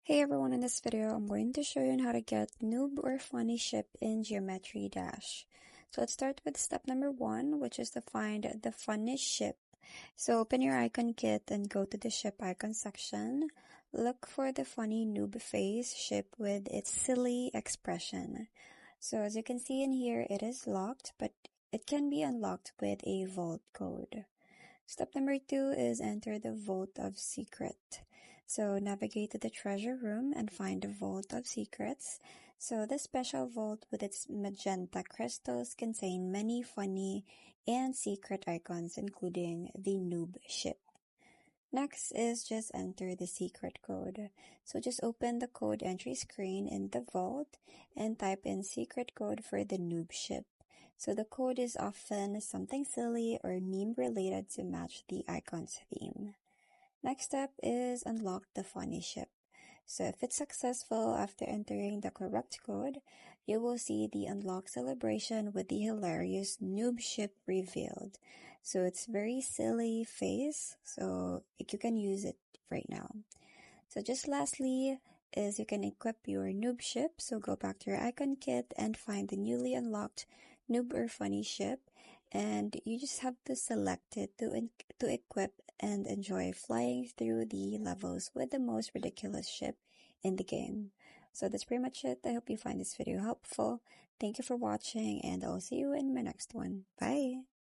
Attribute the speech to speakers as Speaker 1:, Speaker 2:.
Speaker 1: Hey everyone, in this video, I'm going to show you on how to get noob or funny ship in Geometry Dash. So let's start with step number 1, which is to find the funny ship. So open your icon kit and go to the ship icon section. Look for the funny noob face ship with its silly expression. So as you can see in here, it is locked, but it can be unlocked with a vault code. Step number 2 is enter the Vault of Secret. So navigate to the treasure room and find the Vault of Secrets. So this special vault with its magenta crystals contain many funny and secret icons, including the noob ship. Next is just enter the secret code. So just open the code entry screen in the vault and type in secret code for the noob ship. So the code is often something silly or meme related to match the icon's theme. Next step is unlock the funny ship. So if it's successful after entering the correct code, you will see the unlock celebration with the hilarious noob ship revealed. So it's very silly face, so you can use it right now. So just lastly is you can equip your noob ship. So go back to your icon kit and find the newly unlocked noob or funny ship, and you just have to select it to equip and enjoy flying through the levels with the most ridiculous ship in the game. So that's pretty much it. I hope you find this video helpful. Thank you for watching, and I'll see you in my next one. Bye!